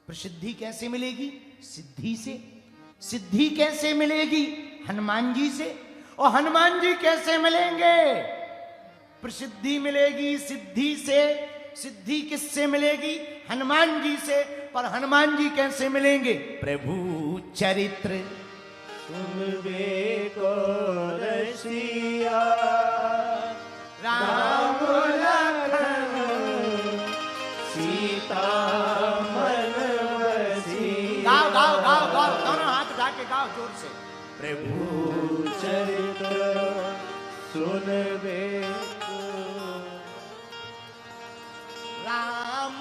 प्रसिद्धि कैसे मिलेगी? सिद्धि से। सिद्धि कैसे मिलेगी? हनुमान जी से। और हनुमान जी कैसे मिलेंगे? प्रसिद्धि मिलेगी सिद्धि से। सिद्धि किससे मिलेगी? हनुमान जी से। पर हनुमान जी कैसे मिलेंगे? प्रभु चरित्र सुनबे को रसिया, राम लखन सीता मन बसिया। गाओ गाओ गाओ गाओ, दोनों हाथ उठा के गाओ जोर से। प्रभु चरित्र सुनबे को राम।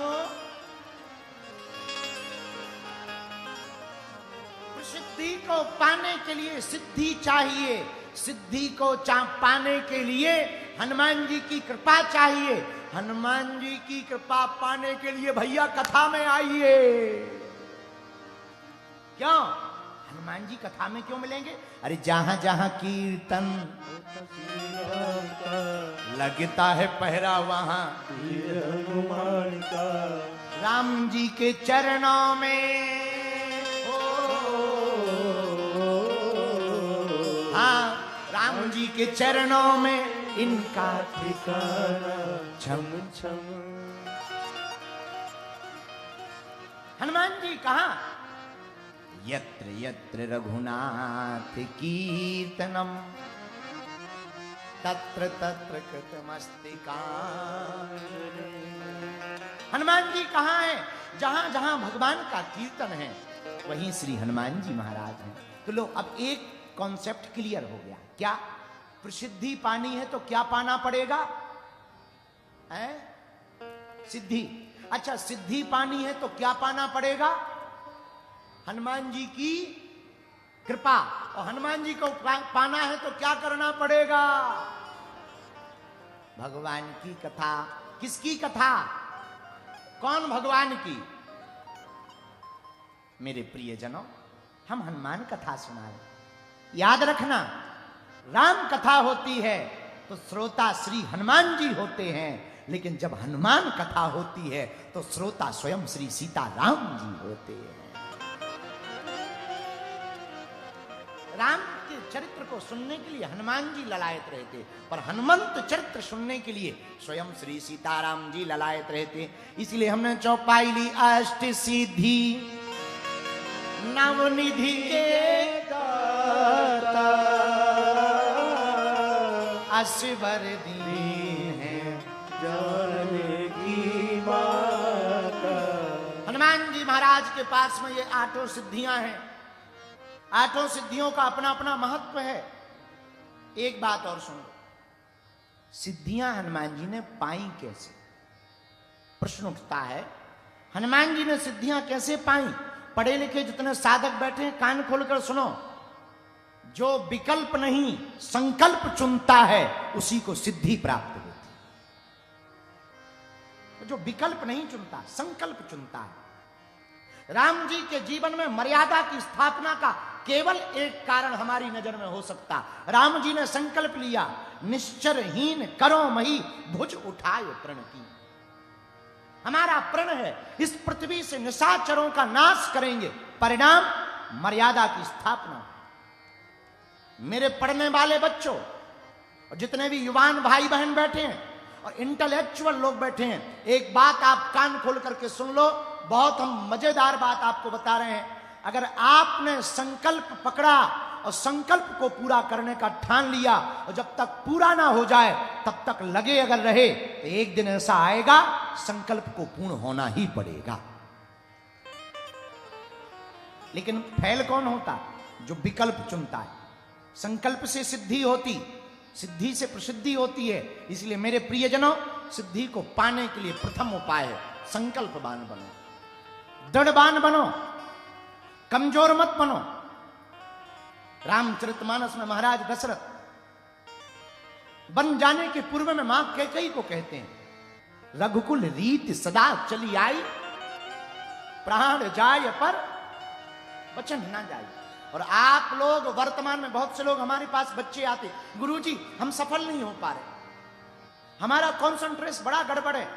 सिद्धि को पाने के लिए सिद्धि चाहिए। सिद्धि को पाने के लिए हनुमान जी की कृपा चाहिए। हनुमान जी की कृपा पाने के लिए भैया कथा में आइए। क्यों? हनुमान जी कथा में क्यों मिलेंगे? अरे जहां जहां कीर्तन लगता है पहरा वहां हनुमान का राम जी के चरणों में। हाँ, राम जी के चरणों में इनका ठिकाना छम छम। हनुमान जी कहाँ? यत्र यत्र रघुनाथ कीर्तनम तत्र तत्र कृतमस्तिका। हनुमान जी कहाँ है? जहां जहां भगवान का कीर्तन है वहीं श्री हनुमान जी महाराज हैं। तो लो, अब एक कॉन्सेप्ट क्लियर हो गया। क्या? प्रसिद्धि पानी है तो क्या पाना पड़ेगा? है सिद्धि। अच्छा, सिद्धि पानी है तो क्या पाना पड़ेगा? हनुमान जी की कृपा। और हनुमान जी को पाना है तो क्या करना पड़ेगा? भगवान की कथा। किसकी कथा? कौन भगवान की? मेरे प्रियजनों, हम हनुमान कथा सुना रहे। याद रखना, राम कथा होती है तो श्रोता श्री हनुमान जी होते हैं, लेकिन जब हनुमान कथा होती है तो श्रोता स्वयं श्री सीता राम जी होते हैं। राम के चरित्र को सुनने के लिए हनुमान जी ललायत रहते, पर हनुमंत चरित्र सुनने के लिए स्वयं श्री सीताराम जी ललायत रहते। इसलिए हमने चौपाई ली, अष्ट सिद्धि नवनिधि के दाता असवर दीन है जानकी माता। हनुमान जी महाराज के पास में ये आठों सिद्धियां हैं। आठों सिद्धियों का अपना अपना महत्व है। एक बात और सुनो, सिद्धियां हनुमान जी ने पाई कैसे? प्रश्न उठता है, हनुमान जी ने सिद्धियां कैसे पाई? पढ़े लिखे जितने साधक बैठे हैं, कान खोलकर सुनो। जो विकल्प नहीं संकल्प चुनता है उसी को सिद्धि प्राप्त होती है। जो विकल्प नहीं चुनता, संकल्प चुनता है। राम जी के जीवन में मर्यादा की स्थापना का केवल एक कारण हमारी नजर में हो सकता। राम जी ने संकल्प लिया, निश्चरहीन करो मही भुज उठाए प्रण की। हमारा प्रण है इस पृथ्वी से निशाचरों का नाश करेंगे, परिणाम मर्यादा की स्थापना। मेरे पढ़ने वाले बच्चों और जितने भी युवान भाई बहन बैठे हैं और इंटेलेक्चुअल लोग बैठे हैं, एक बात आप कान खोल करके सुन लो। बहुत हम मजेदार बात आपको बता रहे हैं। अगर आपने संकल्प पकड़ा और संकल्प को पूरा करने का ठान लिया, और जब तक पूरा ना हो जाए तब तक लगे अगर रहे, तो एक दिन ऐसा आएगा संकल्प को पूर्ण होना ही पड़ेगा। लेकिन फैल कौन होता? जो विकल्प चुनता है। संकल्प से सिद्धि होती, सिद्धि से प्रसिद्धि होती है। इसलिए मेरे प्रियजनों, सिद्धि को पाने के लिए प्रथम उपाय है संकल्पवान बनो, दृढ़वान बनो, कमजोर मत बनो। रामचरितमानस में महाराज दशरथ बन जाने के पूर्व में मां कैकेयी को कहते हैं, रघुकुल रीत सदा चली आई, प्राण जाय पर वचन ना जाए। और आप लोग वर्तमान में बहुत से लोग हमारे पास बच्चे आते, गुरुजी हम सफल नहीं हो पा रहे, हमारा कॉन्सेंट्रेशन बड़ा गड़बड़ है।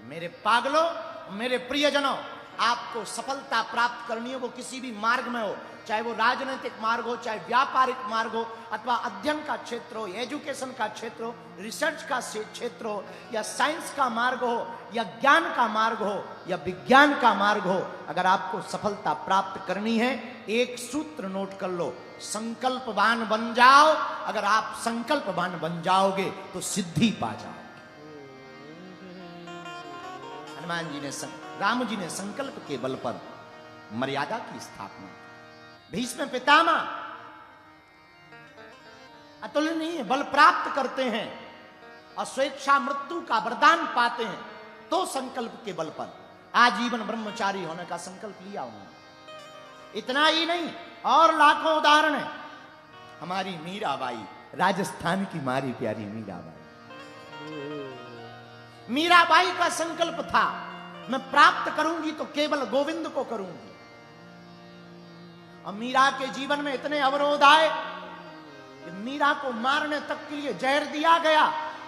मेरे पागलों, मेरे प्रियजनों, आपको सफलता प्राप्त करनी है, वो किसी भी मार्ग में हो, चाहे वो राजनीतिक मार्ग हो, चाहे व्यापारिक मार्ग हो, अथवा अध्ययन का क्षेत्र हो, एजुकेशन का क्षेत्र हो, रिसर्च का क्षेत्र हो, या साइंस का मार्ग हो, या ज्ञान का मार्ग हो, या विज्ञान का मार्ग हो, अगर आपको सफलता प्राप्त करनी है, एक सूत्र नोट कर लो, संकल्पवान बन जाओ। अगर आप संकल्पवान बन जाओगे तो सिद्धि पा जाओगे। हनुमान जी ने राम जी ने संकल्प के बल पर मर्यादा की स्थापना। भीष्म पितामह अतुलनीय बल प्राप्त करते हैं और स्वेच्छा मृत्यु का वरदान पाते हैं, तो संकल्प के बल पर आजीवन ब्रह्मचारी होने का संकल्प लिया उन्होंने। इतना ही नहीं, और लाखों उदाहरण है। हमारी मीराबाई, राजस्थान की मारी प्यारी मीराबाई, मीराबाई का संकल्प था, मैं प्राप्त करूंगी तो केवल गोविंद को करूंगी। और मीरा के जीवन में इतने अवरोध आए कि मीरा को मारने तक के लिए जहर दिया गया।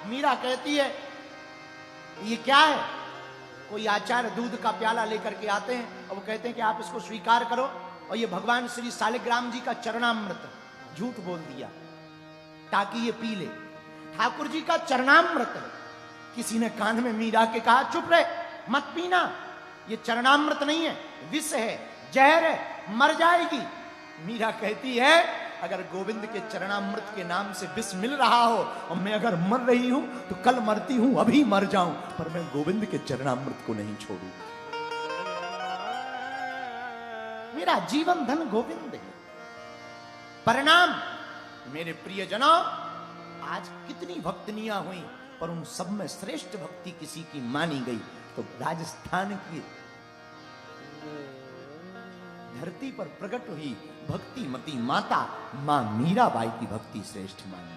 मीरा कहती है ये क्या है? कोई आचार्य दूध का प्याला लेकर के आते हैं और वो कहते हैं कि आप इसको स्वीकार करो, और ये भगवान श्री शालिग्राम जी का चरणामृत, झूठ बोल दिया ताकि ये पी ले। ठाकुर जी का चरणामृत है। किसी ने कान में मीरा के कहा चुप रहे, मत पीना, ये चरणामृत नहीं है, विष है, जहर है, मर जाएगी। मीरा कहती है अगर गोविंद के चरणामृत के नाम से विष मिल रहा हो और मैं अगर मर रही हूं तो कल मरती हूं, अभी मर जाऊं, पर मैं गोविंद के चरणामृत को नहीं छोड़ूंगी। मेरा जीवन धन गोविंद है। परिणाम मेरे प्रियजनों, आज कितनी भक्तनियां हुई, पर उन सब में श्रेष्ठ भक्ति किसी की मानी गई तो राजस्थान की धरती पर प्रकट हुई भक्तिमती माता मां मीराबाई की भक्ति श्रेष्ठ मानी।